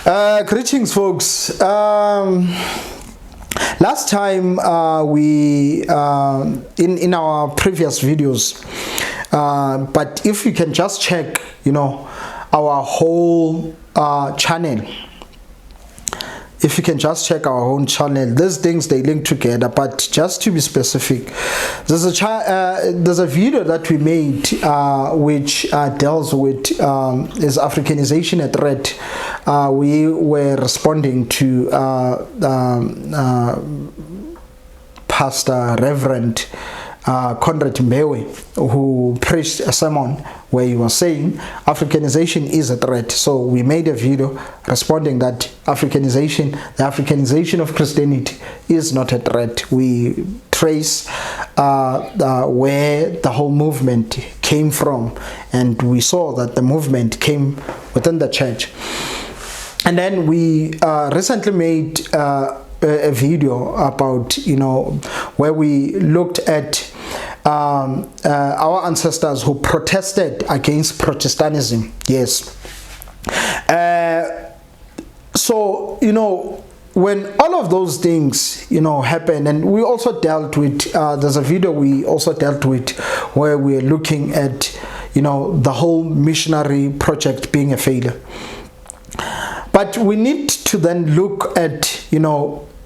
Greetings, folks. Last time we in our previous videos, but if you can just check, our whole channel. If you can just check our own channel, these things they link together. But just to be specific, there's a video that we made which deals with is Africanization a threat. We were responding to Pastor Reverend Conrad Mbewe, who preached a sermon where he was saying Africanization is a threat. So we made a video responding that the Africanization of Christianity is not a threat. We trace where the whole movement came from, and we saw that the movement came within the church. And then we recently made a video about, where we looked at our ancestors who protested against Protestantism. Yes. So, when all of those things, happen, and we also dealt with, there's a video we also dealt with where we're looking at, the whole missionary project being a failure. But we need to then look at,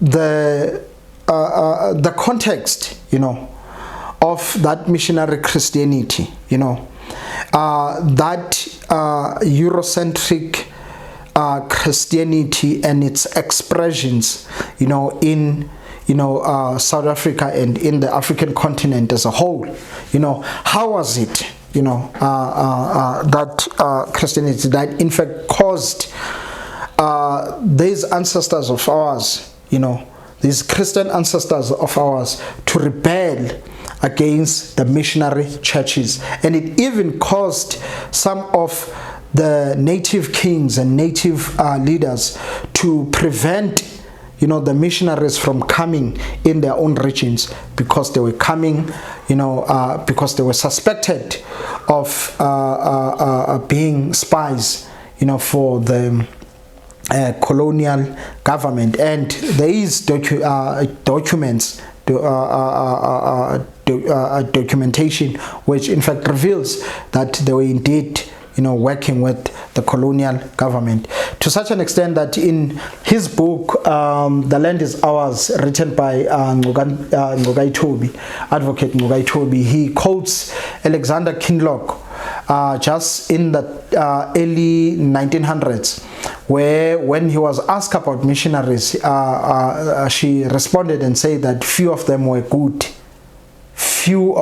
the context, of that missionary Christianity, that Eurocentric Christianity and its expressions, in South Africa and in the African continent as a whole. How was it, that Christianity that in fact caused these ancestors of ours, these Christian ancestors of ours to rebel against the missionary churches. And it even caused some of the native kings and native leaders to prevent the missionaries from coming in their own regions, because they were coming, because they were suspected of being spies, for the colonial government. And there is documentation which in fact reveals that they were indeed working with the colonial government, to such an extent that in his book The Land Is Ours, written by Advocate Ngugai Toby, he quotes Alexander Kinloch just in the early 1900s, where when he was asked about missionaries, she responded and said that few of them were good. Even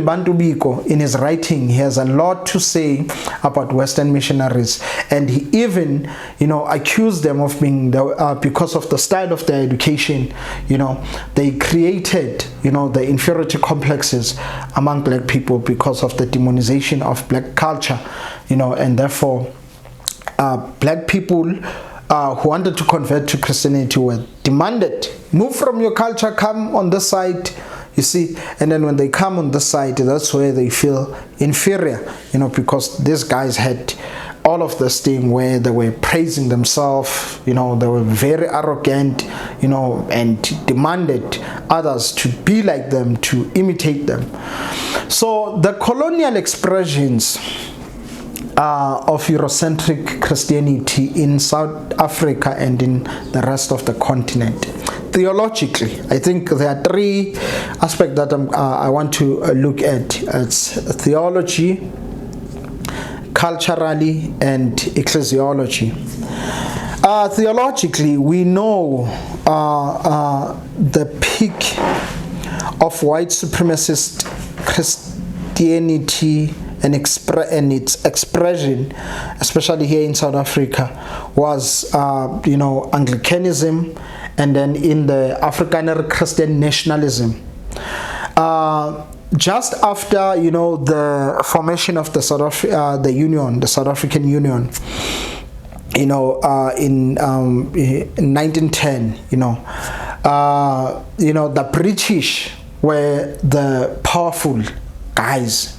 Bantu Biko, in his writing, he has a lot to say about Western missionaries, and he even, accused them of being because of the style of their education, they created, the inferiority complexes among black people because of the demonization of black culture, and therefore black people who wanted to convert to Christianity were demanded, move from your culture, come on this side. You see, and then when they come on this side, that's where they feel inferior, because these guys had all of this thing where they were praising themselves, they were very arrogant, and demanded others to be like them, to imitate them. So the colonial expressions of Eurocentric Christianity in South Africa and in the rest of the continent. Theologically, I think there are three aspects that I want to look at. It's theology, culturally, and ecclesiology. Theologically, we know the peak of white supremacist Christianity and its expression, especially here in South Africa, was Anglicanism, and then in the Afrikaner Christian nationalism. Just after the formation of the South African Union, in 1910, the British were the powerful guys,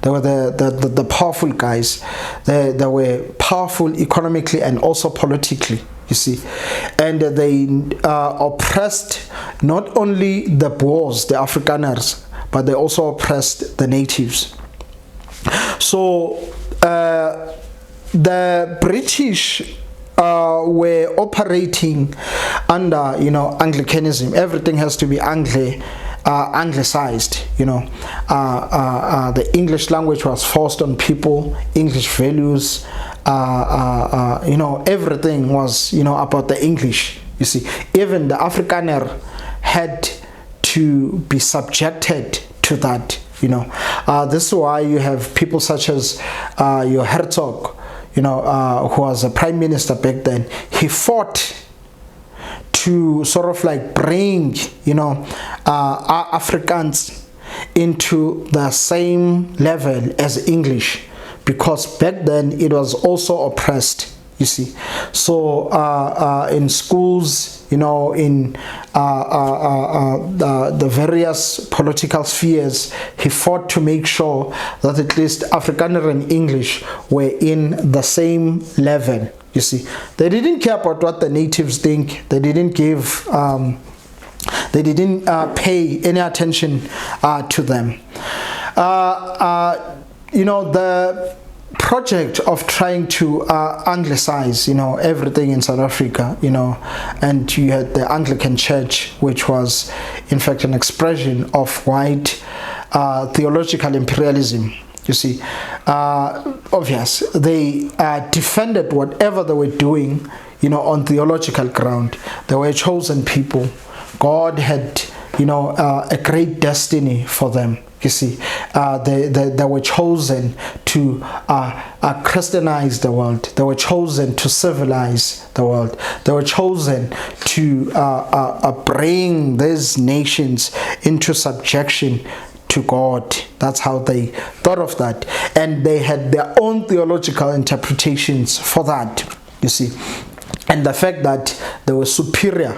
They were the powerful guys. They were powerful economically and also politically, you see. And they oppressed not only the Boers, the Afrikaners, but they also oppressed the natives. So the British were operating under, Anglicanism. Everything has to be anglicized, the English language was forced on people, English values, everything was, about the English, you see. Even the Afrikaner had to be subjected to that, this is why you have people such as your Herzog, who was a prime minister back then. He fought to sort of like bring, Afrikaans into the same level as English, because back then it was also oppressed, you see. So in schools, in the various political spheres, he fought to make sure that at least Afrikaner and English were in the same level, you see. They didn't care about what the natives think. They didn't give they didn't pay any attention to them. The project of trying to anglicize, everything in South Africa, and you had the Anglican Church, which was in fact an expression of white theological imperialism. You see, obvious, they defended whatever they were doing, on theological ground. They were chosen people. God had, a great destiny for them. You see, they were chosen to Christianize the world. They were chosen to civilize the world. They were chosen to bring these nations into subjection to God. That's how they thought of that. And they had their own theological interpretations for that, you see. And the fact that they were a superior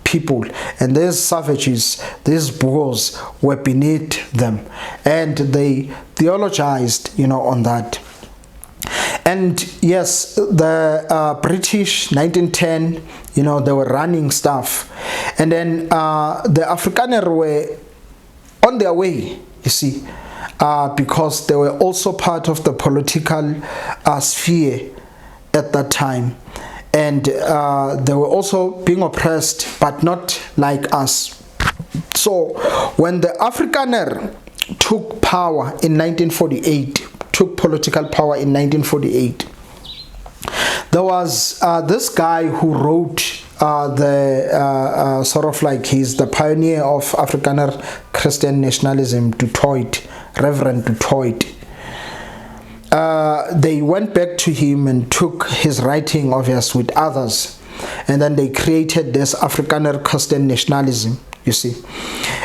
people, and these savages, these Boers, were beneath them, and they theologized, on that. And yes, the British 1910, they were running stuff, and then the Afrikaner were on their way, you see, because they were also part of the political sphere at that time. And they were also being oppressed, but not like us. So when the Afrikaner took power in 1948, took political power in 1948, there was this guy who wrote sort of like, he's the pioneer of Afrikaner Christian nationalism, Du Toit, Reverend Du Toit. They went back to him and took his writing, obvious, with others, and then they created this Afrikaner Christian nationalism, you see.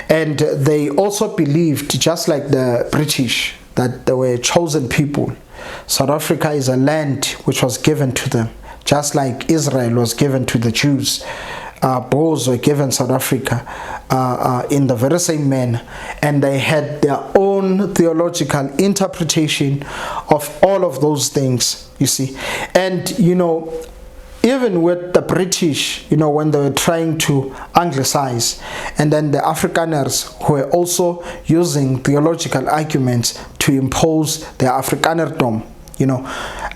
And they also believed, just like the British, that they were chosen people. South Africa is a land which was given to them, just like Israel was given to the Jews. Boers were given South Africa in the very same manner, and they had their own theological interpretation of all of those things, you see. And even with the British, when they were trying to anglicize, and then the Afrikaners who were also using theological arguments to impose their Afrikanerdom,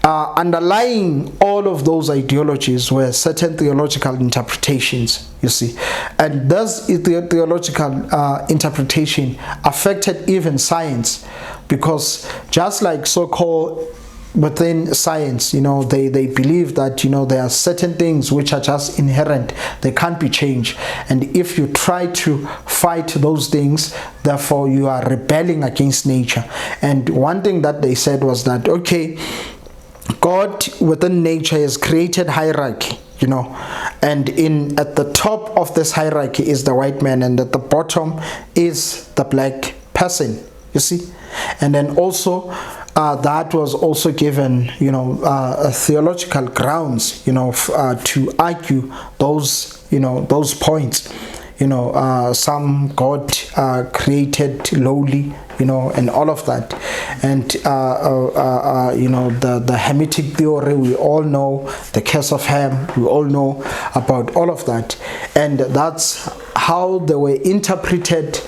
underlying all of those ideologies were certain theological interpretations, you see. And this theological interpretation affected even science, because just like so-called within science, they believe that, there are certain things which are just inherent, they can't be changed, and if you try to fight those things, therefore you are rebelling against nature. And one thing that they said was that, okay, God within nature has created hierarchy, and at the top of this hierarchy is the white man, and at the bottom is the black person, you see. And then also that was also given, theological grounds, to argue those, those points, some God created lowly, and all of that. And the Hamitic theory, we all know the curse of Ham, we all know about all of that, and that's how they were interpreted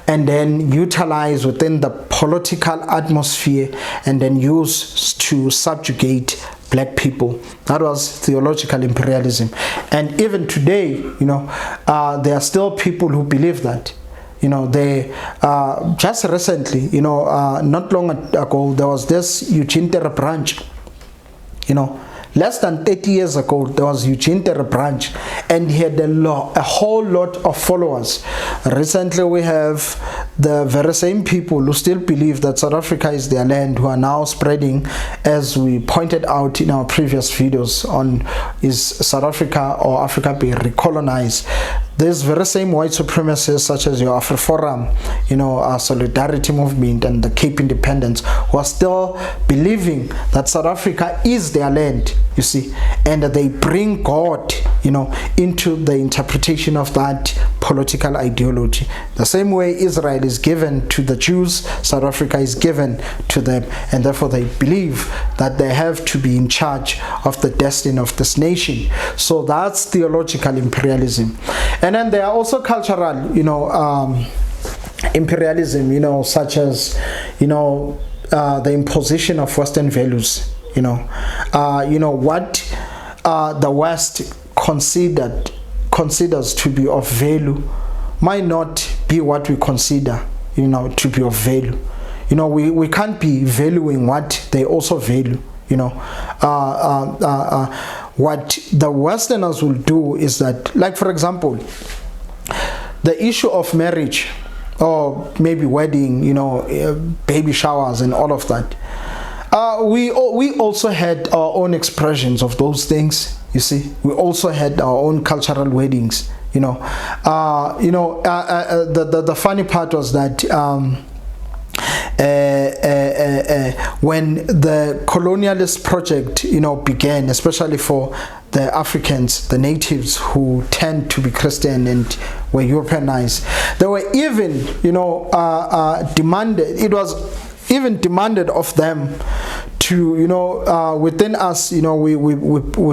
and then utilized within the political atmosphere and then used to subjugate black people. That was theological imperialism. And even today, there are still people who believe that. They just recently, not long ago, there was this Eugene Terebranch, less than 30 years ago, there was Eugene Terebranch, and he had a whole lot of followers. Recently, we have the very same people who still believe that South Africa is their land, who are now spreading, as we pointed out in our previous videos on is South Africa or Africa being recolonized. These very same white supremacists, such as your AfriForum, our Solidarity Movement and the Cape Independence, who are still believing that South Africa is their land, you see, and that they bring God, into the interpretation of that political ideology. The same way Israel is given to the Jews, South Africa is given to them, and therefore they believe that they have to be in charge of the destiny of this nation. So that's theological imperialism. And then there are also cultural, imperialism, such as, the imposition of Western values, what the West considers to be of value might not be what we consider, to be of value. We can't be valuing what they also value, what the Westerners will do is that, like for example, the issue of marriage or maybe wedding, baby showers and all of that. We also had our own expressions of those things. You see, we also had our own cultural weddings. The funny part was that when the colonialist project, began, especially for the Africans, the natives who tend to be Christian and were Europeanized, they were even, demanded. It was even demanded of them to, within us, we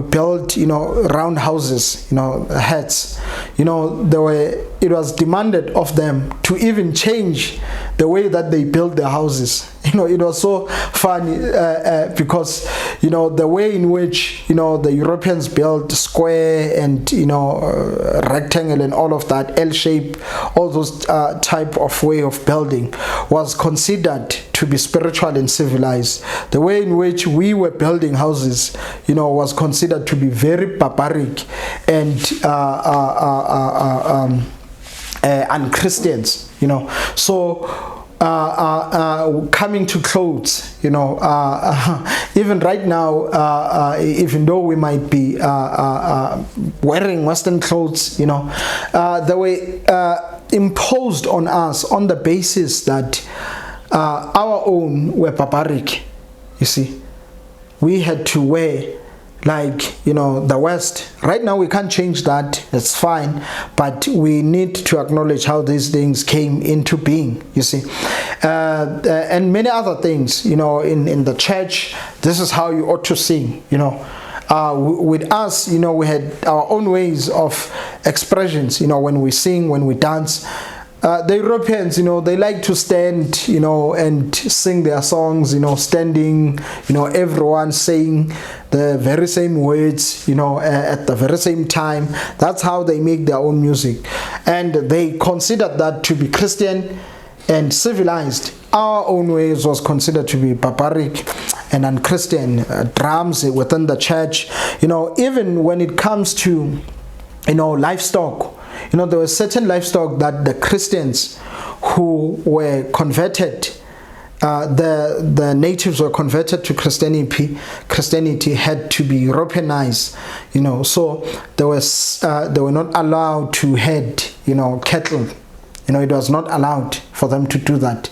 built, round houses, huts. It was demanded of them to even change the way that they built their houses. It was so funny because, the way in which, the Europeans built square and, rectangle and all of that, L-shape, all those type of way of building was considered to be spiritual and civilized. The way in which we were building houses, was considered to be very barbaric and un-Christians, So coming to clothes, even right now, even though we might be wearing Western clothes, they were imposed on us on the basis that our own were barbaric. You see, we had to wear like the West. Right now we can't change that, it's fine, but we need to acknowledge how these things came into being, you see, and many other things. In the church, this is how you ought to sing. With us, we had our own ways of expressions, when we sing, when we dance. The Europeans, they like to stand, and sing their songs, standing, everyone saying the very same words, at the very same time. That's how they make their own music. And they considered that to be Christian and civilized. Our own ways was considered to be barbaric and un-Christian. Drums within the church, even when it comes to, livestock. There was certain livestock that the Christians who were converted, the natives were converted to Christianity had to be Europeanized, so they were not allowed to head, cattle. It was not allowed for them to do that,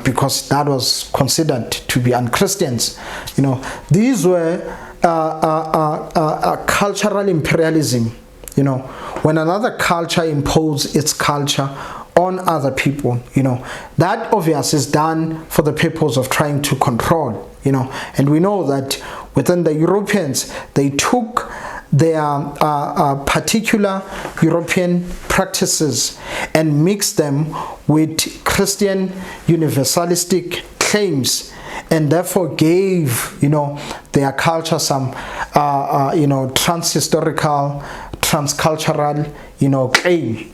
because that was considered to be un-Christians. These were cultural imperialism. You know, when another culture imposes its culture on other people, you know, that obviously is done for the purpose of trying to control, you know. And we know that within the Europeans, they took their particular European practices and mixed them with Christian universalistic claims, and therefore gave, you know, their culture some you know, transhistorical, transcultural, you know, claim.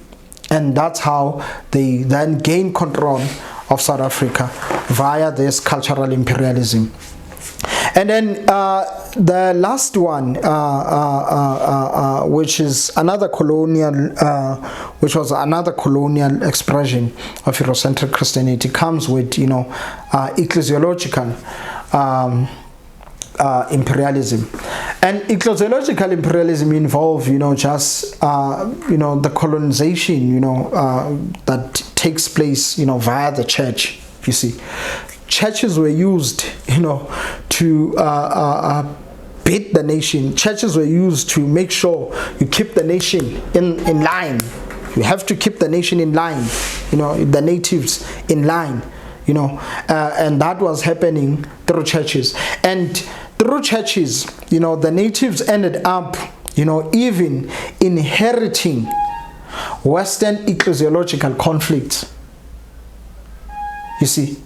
And that's how they then gain control of South Africa via this cultural imperialism. And then the last one, which is another colonial, which was another colonial expression of Eurocentric Christianity, comes with, you know, ecclesiological imperialism. And ecclesiological imperialism involve, you know, just you know, the colonization, you know, that takes place, you know, via the church. You see, churches were used, you know, to beat the nation. Churches were used to make sure you keep the nation in line. You have to keep the nation in line, you know, the natives in line, you know, and that was happening through churches. And through churches, you know, the natives ended up, you know, even inheriting Western ecclesiological conflicts. You see,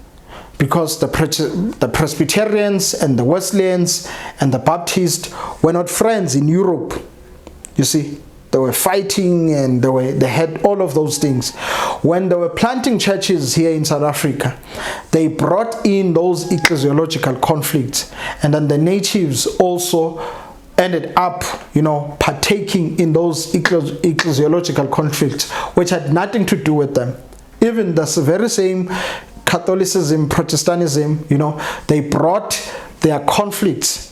because the Presbyterians and the Wesleyans and the Baptists were not friends in Europe. You see, they were fighting, and they had all of those things. When they were planting churches here in South Africa, they brought in those ecclesiological conflicts, and then the natives also ended up, you know, partaking in those ecclesiological conflicts, which had nothing to do with them. Even the very same Catholicism, Protestantism, you know, they brought their conflicts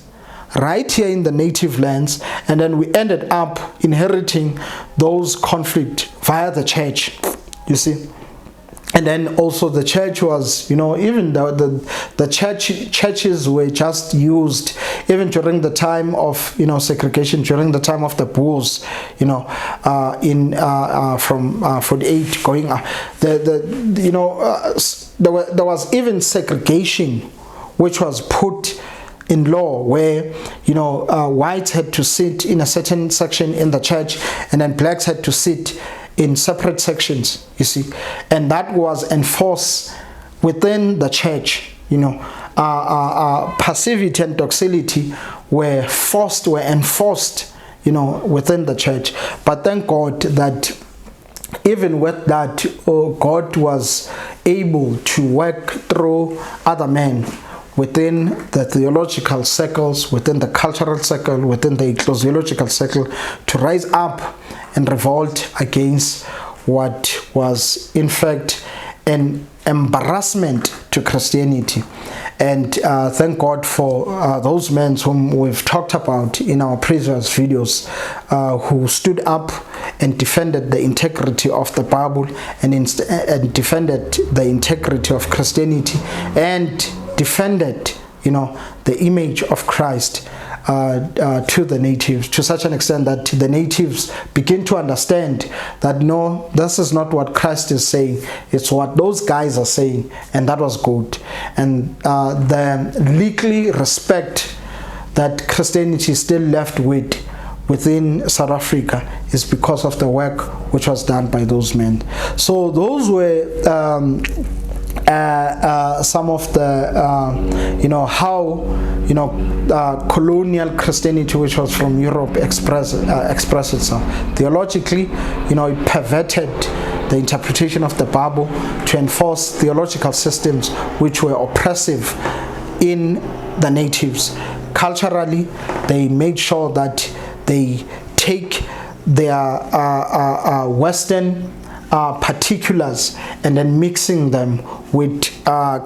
right here in the native lands, and then we ended up inheriting those conflicts via the church, you see. And then also the church was, you know, even the churches were just used even during the time of, you know, segregation, during the time of the Bulls, you know, from 48 going up. You know, there was even segregation which was put in law, where, you know, whites had to sit in a certain section in the church, and then blacks had to sit in separate sections, you see. And that was enforced within the church, you know. Passivity and docility were enforced, you know, within the church. But thank God that even with that, God was able to work through other men within the theological circles, within the cultural circle, within the ecclesiological circle, to rise up and revolt against what was in fact an embarrassment to Christianity. And thank God for those men whom we've talked about in our previous videos, who stood up and defended the integrity of the Bible, and defended the integrity of Christianity, and defended, you know, the image of Christ to the natives, to such an extent that the natives begin to understand that no, this is not what Christ is saying, it's what those guys are saying. And that was good. And the legally respect that Christianity is still left with within South Africa is because of the work which was done by those men. So those were some of the you know, how, you know, colonial Christianity, which was from Europe, express itself theologically. You know, it perverted the interpretation of the Bible to enforce theological systems which were oppressive in the natives. Culturally, they made sure that they take their Western particulars and then mixing them with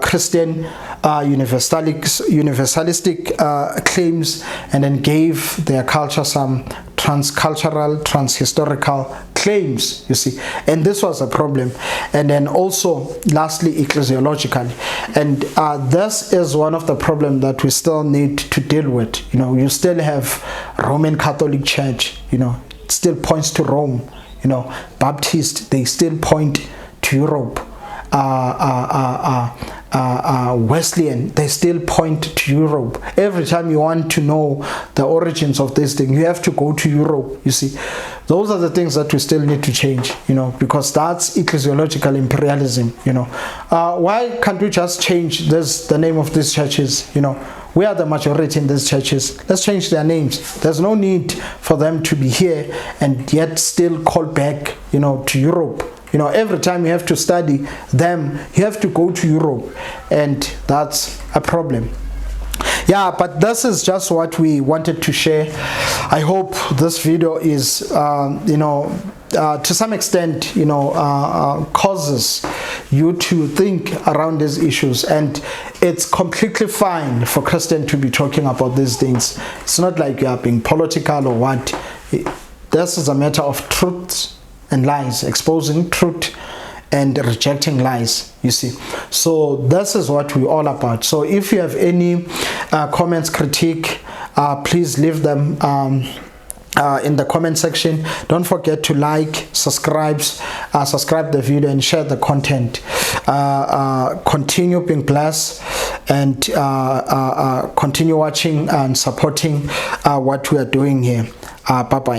Christian universalistic claims, and then gave their culture some transcultural, transhistorical claims, you see. And this was a problem. And then also, lastly, ecclesiologically. And this is one of the problems that we still need to deal with. You know, you still have Roman Catholic Church, you know, still points to Rome. Baptist, they still point to Europe. Wesleyan, they still point to Europe. Every time you want to know the origins of this thing, you have to go to Europe. You see, those are the things that we still need to change, because that's ecclesiological imperialism. Why can't we just change the name of these churches? We are the majority in these churches. Let's change their names. There's no need for them to be here and yet still call back, to Europe. Every time you have to study them, you have to go to Europe, and that's a problem. Yeah, but this is just what we wanted to share. I hope this video is, to some extent, causes you to think around these issues. And it's completely fine for Christians to be talking about these things. It's not like you are being political or what. This is a matter of truth and lies, exposing truth and rejecting lies, you see. So this is what we're all about. So if you have any comments, critique, please leave them in the comment section. Don't forget to like, subscribe the video, and share the content. Continue being blessed, and continue watching and supporting what we are doing here. Bye bye.